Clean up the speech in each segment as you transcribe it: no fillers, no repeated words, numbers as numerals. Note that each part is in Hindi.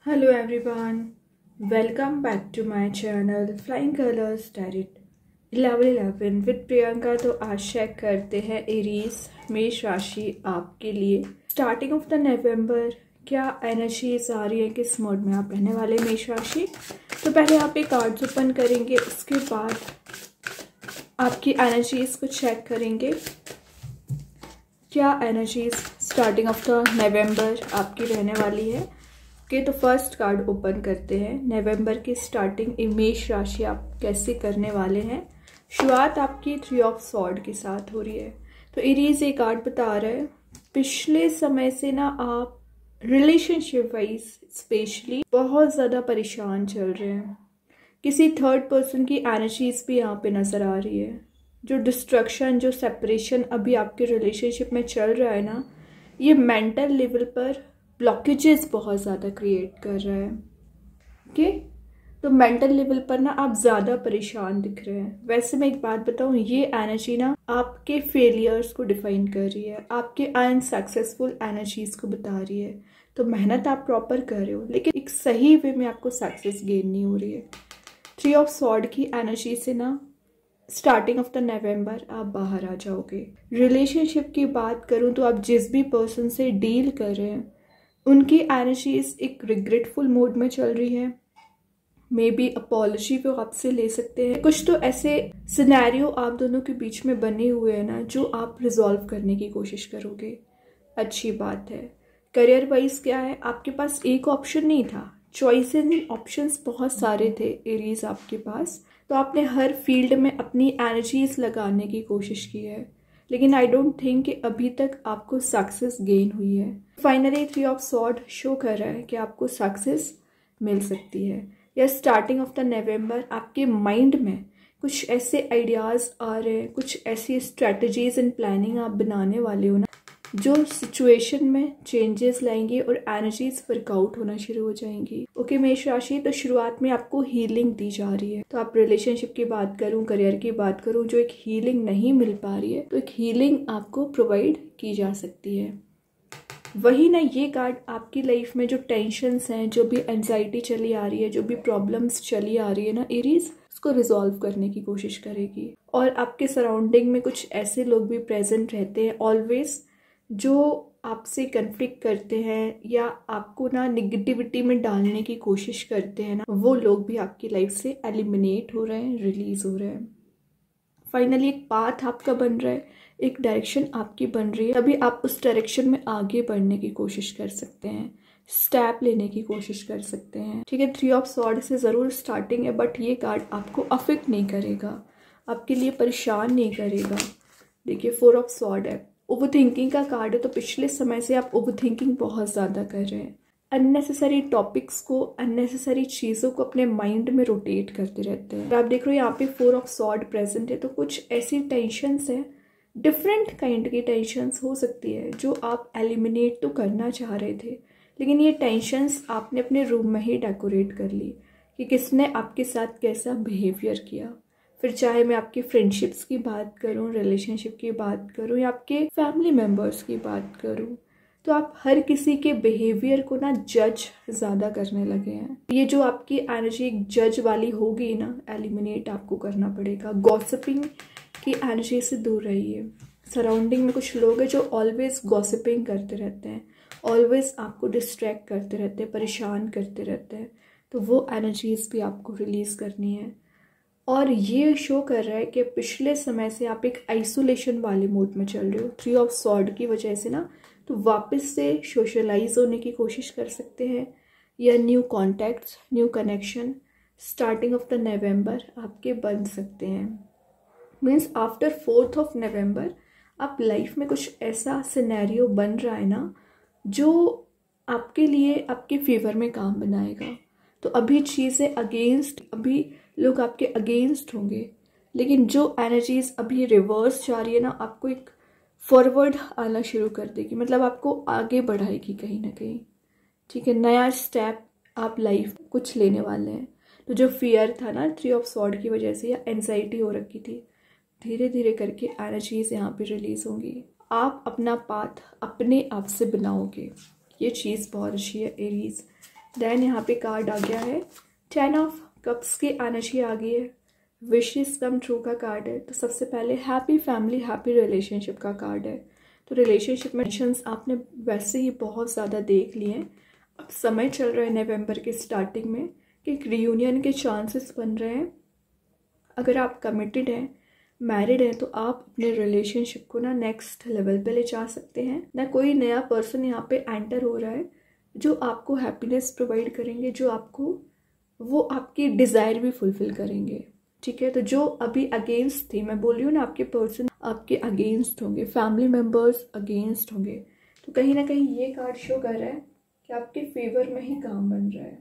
Hello everyone, welcome back to my channel Flying Colors Tarot 1111 with Priyanka. तो आज चेक करते हैं एरीज मेष राशि आपके लिए स्टार्टिंग ऑफ द नवंबर क्या एनर्जीज आ रही है, किस मोड में आप रहने वाले मेष राशि। तो पहले आप एक कार्ड्स ओपन करेंगे, उसके बाद आपकी एनर्जीज को चेक करेंगे क्या एनर्जीज स्टार्टिंग ऑफ द नवंबर आपकी रहने वाली है। तो फर्स्ट कार्ड ओपन करते हैं। नवंबर की स्टार्टिंग मेष राशि आप कैसे करने वाले हैं। शुरुआत आपकी 3 ऑफ सॉर्ड के साथ हो रही है। तो एरीज ये कार्ड बता रहा है पिछले समय से ना आप रिलेशनशिप वाइज स्पेशली बहुत ज़्यादा परेशान चल रहे हैं। किसी थर्ड पर्सन की एनर्जीज भी यहाँ पे नज़र आ रही है। जो डिस्ट्रक्शन, जो सेपरेशन अभी आपके रिलेशनशिप में चल रहा है ना, ये मेंटल लेवल पर ब्लॉकेजेस बहुत ज़्यादा क्रिएट कर रहा है। ओके, तो मेंटल लेवल पर ना आप ज़्यादा परेशान दिख रहे हैं। वैसे मैं एक बात बताऊँ, ये एनर्जी ना आपके फेलियर्स को डिफाइन कर रही है, आपके अनसक्सेसफुल एनर्जीज को बता रही है। तो मेहनत आप प्रॉपर कर रहे हो लेकिन एक सही वे में आपको सक्सेस गेन नहीं हो रही है। 3 ऑफ सॉर्ड की एनर्जी से ना स्टार्टिंग ऑफ द नवंबर आप बाहर आ जाओगे। रिलेशनशिप की बात करूँ तो आप जिस भी पर्सन से डील कर रहे हैं उनकी एनर्जीज एक रिग्रेटफुल मोड में चल रही है। मे बी अपॉलॉजी वो आपसे ले सकते हैं। कुछ तो ऐसे सिनेरियो आप दोनों के बीच में बने हुए हैं ना, जो आप रिजॉल्व करने की कोशिश करोगे। अच्छी बात है। करियर वाइज क्या है, आपके पास एक ऑप्शन नहीं था, चॉइस एंड ऑप्शंस बहुत सारे थे एरीज आपके पास। तो आपने हर फील्ड में अपनी एनर्जीज लगाने की कोशिश की है, लेकिन आई डोंट थिंक कि अभी तक आपको सक्सेस गेन हुई है। फाइनली 3 ऑफ सॉर्ड शो कर रहा है कि आपको सक्सेस मिल सकती है। या स्टार्टिंग ऑफ द नवंबर आपके माइंड में कुछ ऐसे आइडियाज़ आ रहे हैं, कुछ ऐसी स्ट्रेटजीज एंड प्लानिंग आप बनाने वाले हो ना, जो सिचुएशन में चेंजेस लाएंगी और एनर्जीज वर्कआउट होना शुरू हो जाएंगी। ओके मेष राशि, तो शुरुआत में आपको हीलिंग दी जा रही है। तो आप रिलेशनशिप की बात करूं, करियर की बात करूं, जो एक हीलिंग नहीं मिल पा रही है, तो एक हीलिंग आपको प्रोवाइड की जा सकती है। वही ना, ये कार्ड आपकी लाइफ में जो टेंशन्स हैं, जो भी एंजाइटी चली आ रही है, जो भी प्रॉब्लम्स चली आ रही है ना एरीज, उसको रिजॉल्व करने की कोशिश करेगी। और आपके सराउंडिंग में कुछ ऐसे लोग भी प्रेजेंट रहते हैं ऑलवेज, जो आपसे कन्फ्लिक्ट करते हैं या आपको ना निगेटिविटी में डालने की कोशिश करते हैं ना, वो लोग भी आपकी लाइफ से एलिमिनेट हो रहे हैं, रिलीज हो रहे हैं। फाइनली एक पाथ आपका बन रहा है, एक डायरेक्शन आपकी बन रही है। तभी आप उस डायरेक्शन में आगे बढ़ने की कोशिश कर सकते हैं, स्टेप लेने की कोशिश कर सकते हैं। ठीक है, 3 ऑफ सॉर्ड से ज़रूर स्टार्टिंग है, बट ये कार्ड आपको अफेक्ट नहीं करेगा, आपके लिए परेशान नहीं करेगा। देखिए 4 ऑफ सॉर्ड है, ओवर थिंकिंग का कार्ड है। तो पिछले समय से आप ओवर थिंकिंग बहुत ज़्यादा कर रहे हैं, अननेसेसरी टॉपिक्स को, अननेसेसरी चीज़ों को अपने माइंड में रोटेट करते रहते हैं। आप देख रहे हो यहाँ पे 4 ऑफ सॉर्ड प्रेजेंट है। तो कुछ ऐसी टेंशन्स हैं, डिफरेंट काइंड की टेंशन्स हो सकती है, जो आप एलिमिनेट तो करना चाह रहे थे, लेकिन ये टेंशन्स आपने अपने रूम में ही डेकोरेट कर ली कि किसने आपके साथ कैसा बिहेवियर किया। फिर चाहे मैं आपकी फ्रेंडशिप्स की बात करूं, रिलेशनशिप की बात करूं, या आपके फैमिली मेम्बर्स की बात करूं, तो आप हर किसी के बिहेवियर को ना जज ज़्यादा करने लगे हैं। ये जो आपकी एनर्जी एक जज वाली होगी ना, एलिमिनेट आपको करना पड़ेगा। गॉसिपिंग की एनर्जी से दूर रहिए। सराउंडिंग में कुछ लोग हैं जो ऑलवेज गॉसिपिंग करते रहते हैं, ऑलवेज आपको डिस्ट्रैक्ट करते रहते हैं, परेशान करते रहते हैं। तो वो एनर्जीज भी आपको रिलीज़ करनी है। और ये शो कर रहा है कि पिछले समय से आप एक आइसोलेशन वाले मोड में चल रहे हो। 3 ऑफ सॉर्ड की वजह से ना, तो वापस से सोशलाइज होने की कोशिश कर सकते हैं, या new contacts, new connection starting of the नवंबर आपके बन सकते हैं। Means after 4th of November आप लाइफ में कुछ ऐसा सिनेरियो बन रहा है ना, जो आपके लिए आपके फेवर में काम बनाएगा। तो अभी चीज़ें अगेंस्ट, अभी लोग आपके अगेंस्ट होंगे, लेकिन जो एनर्जीज अभी रिवर्स जा रही है ना, आपको एक फॉरवर्ड आना शुरू कर देगी, मतलब आपको आगे बढ़ाएगी कहीं ना कहीं। ठीक है, नया स्टेप आप लाइफ कुछ लेने वाले हैं। तो जो फियर था ना 3 ऑफ सॉर्ड की वजह से, या एंजाइटी हो रखी थी, धीरे धीरे करके एनर्जीज यहाँ पे रिलीज होंगी। आप अपना पाथ अपने आप से बनाओगे, ये चीज़ बहुत अच्छी है एरीज। देन यहाँ पे कार्ड आ गया है 10 ऑफ कप्स की एनर्जी आ गई है, विशेस कम ट्रू का कार्ड है। तो सबसे पहले हैप्पी फैमिली हैप्पी रिलेशनशिप का कार्ड है। तो रिलेशनशिप में टेंशंस आपने वैसे ही बहुत ज़्यादा देख लिए हैं। अब समय चल रहा है नवंबर के स्टार्टिंग में कि एक रियूनियन के चांसेस बन रहे हैं। अगर आप कमिटेड हैं, मैरिड हैं, तो आप अपने रिलेशनशिप को ना नेक्स्ट लेवल पे ले जा सकते हैं। ना कोई नया पर्सन यहाँ पे एंटर हो रहा है जो आपको हैप्पीनेस प्रोवाइड करेंगे, जो आपको वो आपकी डिज़ायर भी फुलफिल करेंगे। ठीक है, तो जो अभी अगेंस्ट थी, मैं बोल रही हूँ ना, आपके पर्सन आपके अगेंस्ट होंगे, फैमिली मेम्बर्स अगेंस्ट होंगे, तो कहीं ना कहीं ये कार्ड शो कर रहा है कि आपके फेवर में ही काम बन रहा है।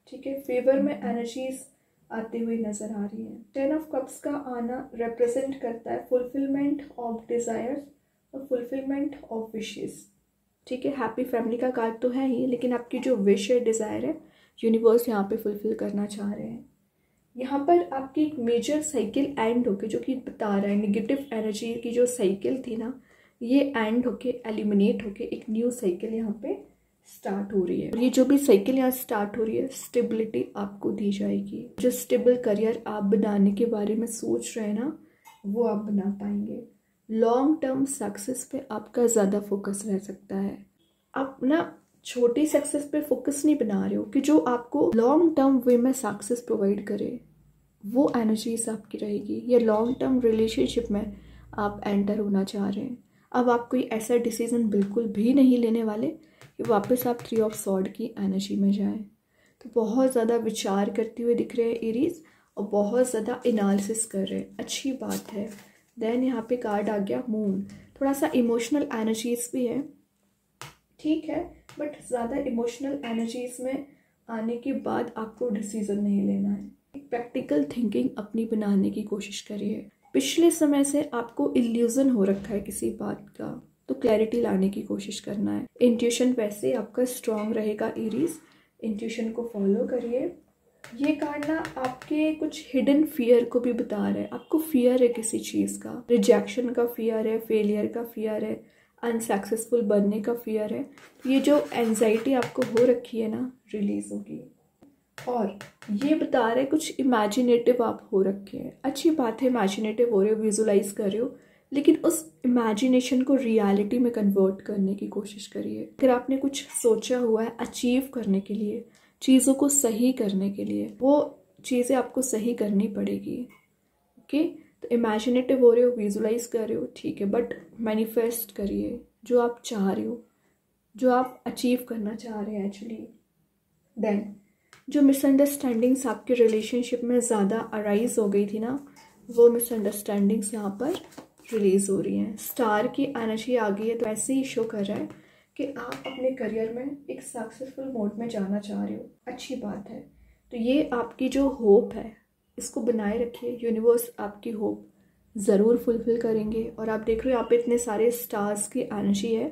ठीक है, फेवर में एनर्जीज आते हुए नजर आ रही हैं। 10 ऑफ कप्स का आना रिप्रेजेंट करता है फुलफिलमेंट ऑफ डिजायर्स और फुलफिलमेंट ऑफ विशेस। ठीक है, हैप्पी फैमिली का कार्ड तो है ही, लेकिन आपकी जो विश है, डिज़ायर है, यूनिवर्स यहाँ पे फुलफिल करना चाह रहे हैं। यहाँ पर आपकी एक मेजर साइकिल एंड होके, जो कि बता रहा है नेगेटिव एनर्जी की जो साइकिल थी ना, ये एंड होके एलिमिनेट होके एक न्यू साइकिल यहाँ पे स्टार्ट हो रही है। और ये जो भी साइकिल यहाँ स्टार्ट हो रही है, स्टेबिलिटी आपको दी जाएगी। जो स्टेबल करियर आप बनाने के बारे में सोच रहे हैं ना, वो आप बना पाएंगे। लॉन्ग टर्म सक्सेस पे आपका ज़्यादा फोकस रह सकता है। आप ना छोटी सक्सेस पे फोकस नहीं बना रहे हो कि जो आपको लॉन्ग टर्म वे में सक्सेस प्रोवाइड करे, वो एनर्जीज आपकी रहेगी। या लॉन्ग टर्म रिलेशनशिप में आप एंटर होना चाह रहे हैं। अब आप कोई ऐसा डिसीजन बिल्कुल भी नहीं लेने वाले कि वापस आप 3 ऑफ सॉर्ड की एनर्जी में जाएं। तो बहुत ज़्यादा विचार करते हुए दिख रहे हैं एरीज, और बहुत ज़्यादा एनालिसिस कर रहे हैं, अच्छी बात है। देन यहाँ पे कार्ड आ गया मून। थोड़ा सा इमोशनल एनर्जीज भी है, ठीक है, बट ज़्यादा इमोशनल एनर्जीज में आने के बाद आपको डिसीजन नहीं लेना है। एक प्रैक्टिकल थिंकिंग अपनी बनाने की कोशिश करिए। पिछले समय से आपको इल्यूजन हो रखा है किसी बात का, तो क्लैरिटी लाने की कोशिश करना है। इंट्यूशन वैसे आपका स्ट्रांग रहेगा एरीज, इंट्यूशन को फॉलो करिए। ये कार्ड ना आपके कुछ हिडन फियर को भी बता रहा है। आपको फियर है किसी चीज़ का, रिजेक्शन का फियर है, फेलियर का फियर है, अनसक्सेसफुल बनने का फियर है। ये जो एंजाइटी आपको हो रखी है ना, रिलीज होगी। और ये बता रहा है कुछ इमेजिनेटिव आप हो रखे हैं। अच्छी बात है, इमेजिनेटिव हो रहे हो, विजुलाइज कर रहे हो, लेकिन उस इमेजिनेशन को रियलिटी में कन्वर्ट करने की कोशिश करिए। अगर आपने कुछ सोचा हुआ है अचीव करने के लिए, चीज़ों को सही करने के लिए, वो चीज़ें आपको सही करनी पड़ेगी। ओके, तो इमेजिनेटिव हो रहे हो, विजुलाइज कर रहे हो, ठीक है, बट मैनिफेस्ट करिए जो आप चाह रहे हो, जो आप अचीव करना चाह रहे हैं एक्चुअली। देन जो मिसअंडरस्टैंडिंग्स आपके रिलेशनशिप में ज़्यादा अराइज हो गई थी ना, वो मिसअंडरस्टैंडिंग्स यहाँ पर रिलीज हो रही हैं। स्टार की एनर्जी आ गई है, तो ऐसे ही शो कर रहा है कि आप अपने करियर में एक सक्सेसफुल मोड में जाना चाह रहे हो। अच्छी बात है। तो ये आपकी जो होप है, इसको बनाए रखिए। यूनिवर्स आपकी होप ज़रूर फुलफिल करेंगे। और आप देख रहे हो यहाँ पे इतने सारे स्टार्स की एनर्जी है,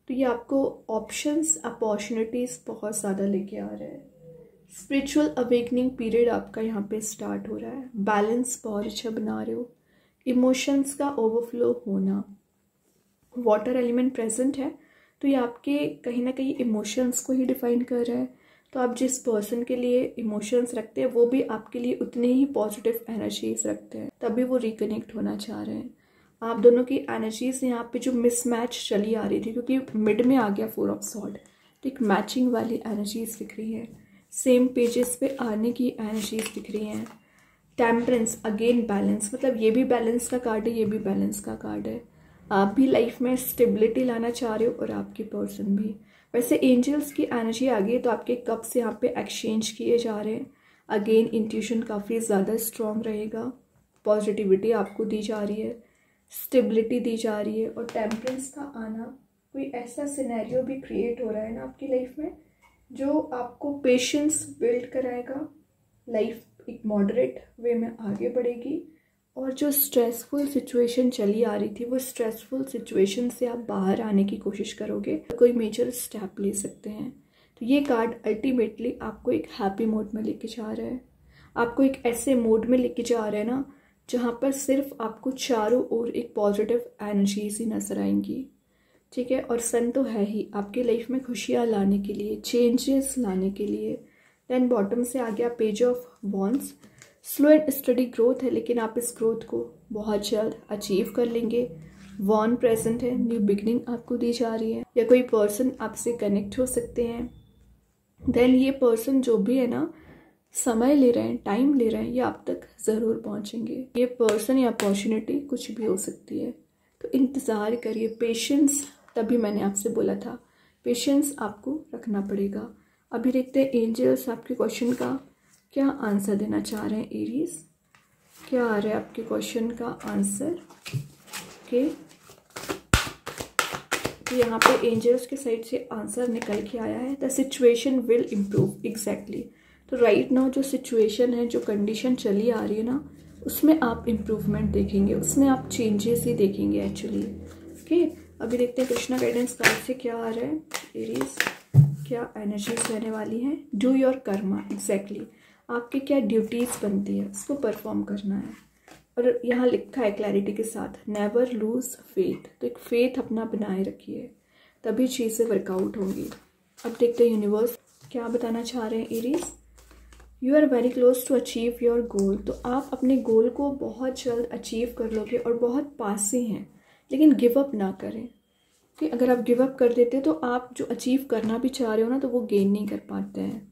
तो ये आपको ऑप्शंस, अपॉर्चुनिटीज़ बहुत ज़्यादा लेके आ रहे हैं। स्पिरिचुअल अवेकनिंग पीरियड आपका यहाँ पे स्टार्ट हो रहा है। बैलेंस बहुत अच्छा बना रहे हो। इमोशंस का ओवरफ्लो होना, वाटर एलिमेंट प्रेजेंट है, तो ये आपके कहीं ना कहीं इमोशंस को ही डिफाइन कर रहा है। तो आप जिस पर्सन के लिए इमोशंस रखते हैं, वो भी आपके लिए उतने ही पॉजिटिव एनर्जीज रखते हैं, तभी वो रिकनेक्ट होना चाह रहे हैं। आप दोनों की एनर्जीज यहाँ पे जो मिसमैच चली आ रही थी, क्योंकि मिड में आ गया 4 ऑफ सॉर्ड, तो एक मैचिंग वाली एनर्जीज दिख रही है। सेम पेजेस पे आने की एनर्जीज दिख रही हैं। टेम्परेंस, अगेन बैलेंस, मतलब ये भी बैलेंस का कार्ड है, ये भी बैलेंस का कार्ड है। आप भी लाइफ में स्टेबिलिटी लाना चाह रहे हो और आपके पर्सन भी। वैसे एंजल्स की एनर्जी आ गई, तो आपके कप्स यहाँ पे एक्सचेंज किए जा रहे हैं। अगेन इंट्यूशन काफ़ी ज़्यादा स्ट्रॉन्ग रहेगा। पॉजिटिविटी आपको दी जा रही है, स्टेबिलिटी दी जा रही है। और टेम्परेंस का आना, कोई ऐसा सिनेरियो भी क्रिएट हो रहा है ना आपकी लाइफ में, जो आपको पेशेंस बिल्ड कराएगा। लाइफ एक मॉडरेट वे में आगे बढ़ेगी, और जो स्ट्रेसफुल सिचुएशन चली आ रही थी, वो स्ट्रेसफुल सिचुएशन से आप बाहर आने की कोशिश करोगे, कोई मेजर स्टेप ले सकते हैं। तो ये कार्ड अल्टीमेटली आपको एक हैप्पी मोड में लेके जा रहा है। आपको एक ऐसे मोड में लेके जा रहा है ना, जहाँ पर सिर्फ आपको चारों ओर एक पॉजिटिव एनर्जीज ही नजर आएंगी। ठीक है। और सन तो है ही आपकी लाइफ में खुशियाँ लाने के लिए, चेंजेस लाने के लिए। देन बॉटम से आ गया page of wands. Slow and study growth है, लेकिन आप इस ग्रोथ को बहुत जल्द अचीव कर लेंगे। वॉन प्रेजेंट है, न्यू बिगनिंग आपको दी जा रही है, या कोई पर्सन आपसे कनेक्ट हो सकते हैं। देन ये पर्सन जो भी है ना, समय ले रहे हैं, टाइम ले रहे हैं, ये आप तक ज़रूर पहुंचेंगे। ये पर्सन या अपॉर्चुनिटी कुछ भी हो सकती है, तो इंतज़ार करिए, पेशेंस। तभी मैंने आपसे बोला था पेशेंस आपको रखना पड़ेगा। अभी देखते हैं एंजल्स आपके क्वेश्चन का क्या आंसर देना चाह रहे हैं। एरीज, क्या आ रहा है आपके क्वेश्चन का आंसर? ओके, तो यहाँ पे एंजल्स के साइड से आंसर निकल के आया है, the situation will improve. Exactly, तो राइट नाउ जो सिचुएशन है, जो कंडीशन चली आ रही है ना, उसमें आप इम्प्रूवमेंट देखेंगे, उसमें आप चेंजेस ही देखेंगे एक्चुअली। ओके, अभी देखते हैं कृष्णा गाइडेंस कार्ड से क्या आ रहा है। एरीज, क्या एनर्जीज रहने वाली हैं? Do your Karma. एग्जैक्टली, आपकी क्या ड्यूटीज़ बनती है उसको परफॉर्म करना है। और यहाँ लिखा है क्लैरिटी के साथ, नेवर लूज फेथ। तो एक फेथ अपना बनाए रखिए, तभी चीज़ें वर्कआउट होंगी। अब देखते हैं यूनिवर्स क्या बताना चाह रहे हैं। Aries, you are very close to achieve your goal. तो आप अपने गोल को बहुत जल्द अचीव कर लोगे और बहुत पास से हैं, लेकिन गिव अप ना करें, कि अगर आप गिव अप कर देते तो आप जो अचीव करना भी चाह रहे हो ना, तो वो गेन नहीं कर पाते हैं।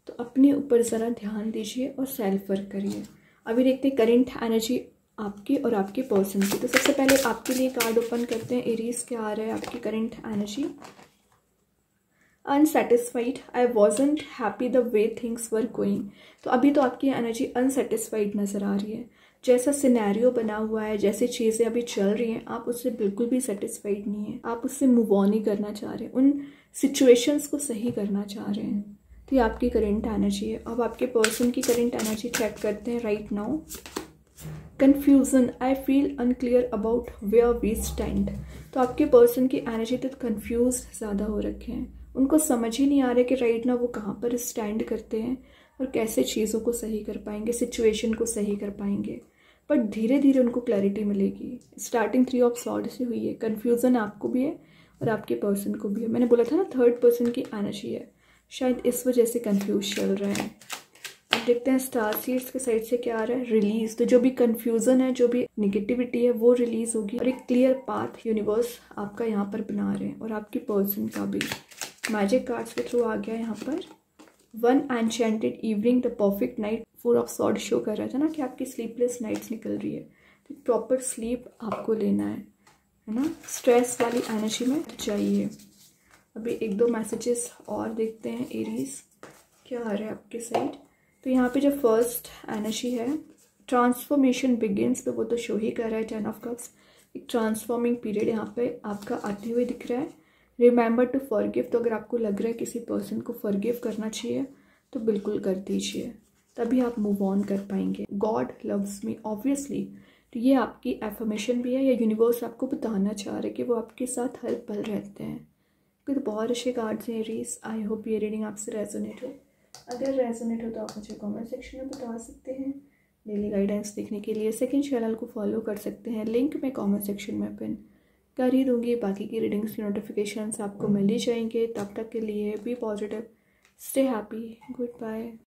तो अपने ऊपर ज़रा ध्यान दीजिए और सेल्फ वर्क करिए। अभी देखते हैं करेंट एनर्जी आपकी और आपके पर्सन की। तो सबसे पहले आपके लिए कार्ड ओपन करते हैं। एरीज, क्या आ रहा है आपकी current energy? Unsatisfied, I wasn't happy the way things were going. तो अभी तो आपकी एनर्जी अनसेटिस्फाइड नज़र आ रही है। जैसा सिनेरियो बना हुआ है, जैसी चीज़ें अभी चल रही हैं, आप उससे बिल्कुल भी सेटिस्फाइड नहीं है। आप उससे मूव ऑन ही करना चाह रहे हैं, उन सिचुएशंस को सही करना चाह रहे हैं। तो ये आपकी करेंट एनर्जी है। अब आपके पर्सन की करेंट एनर्जी चेक करते हैं right now. Confusion, I feel unclear about where we stand. तो आपके पर्सन की एनर्जी तो कन्फ्यूज ज़्यादा हो रखे हैं, उनको समझ ही नहीं आ रहा कि राइट ना वो कहाँ पर स्टैंड करते हैं और कैसे चीज़ों को सही कर पाएंगे, सिचुएशन को सही कर पाएंगे। बट धीरे धीरे उनको क्लैरिटी मिलेगी। स्टार्टिंग 3 ऑफ सॉर्ड से हुई है। कन्फ्यूज़न आपको भी है और आपके पर्सन को भी है। मैंने बोला था ना थर्ड पर्सन की एनर्जी है, शायद इस वजह से कन्फ्यूज चल रहा है। अब देखते हैं स्टार सीड्स के साइड से क्या आ रहा है। रिलीज, तो जो भी कन्फ्यूज़न है, जो भी निगेटिविटी है, वो रिलीज होगी और एक क्लियर पाथ यूनिवर्स आपका यहाँ पर बना रहे हैं, और आपके पर्सन का भी। मैजिक कार्ड्स के थ्रू आ गया यहाँ पर one enchanted evening, the perfect night. 4 of sword show कर रहा था ना कि आपकी स्लीपलेस नाइट्स निकल रही है, तो प्रॉपर स्लीप आपको लेना है ना। स्ट्रेस वाली एनर्जी में चाहिए। अभी 1-2 मैसेजेस और देखते हैं। एरीज, क्या आ रहा है आपके साइड? तो यहाँ पे जो फर्स्ट एनर्जी है, ट्रांसफॉर्मेशन बिगिंस, पे वो तो शो ही कर रहा है। 10 ऑफ कप्स, एक ट्रांसफॉर्मिंग पीरियड यहाँ पे आपका आते हुए दिख रहा है। रिमेंबर टू फॉरगिव, तो अगर आपको लग रहा है किसी पर्सन को फॉरगिव करना चाहिए तो बिल्कुल कर दीजिए, तभी आप मूव ऑन कर पाएंगे। गॉड लव्स मी, ऑब्वियसली, तो ये आपकी एफर्मेशन भी है, या यूनिवर्स आपको बताना चाह रहा है कि वो आपके साथ हर पल रहते हैं। तो बहुत अच्छे कार्ड्स हैं एरीज। आई होप ये रीडिंग आपसे रेजोनेट हो। अगर रेजोनेट हो तो आप मुझे कमेंट सेक्शन में बता सकते हैं। डेली गाइडेंस देखने के लिए सेकंड चैनल को फॉलो कर सकते हैं, लिंक मैं कमेंट सेक्शन में पिन कर ही दूंगी। बाकी की रीडिंग्स की नोटिफिकेशंस आपको मिल ही जाएंगे। तब तक के लिए be positive, stay happy, good bye.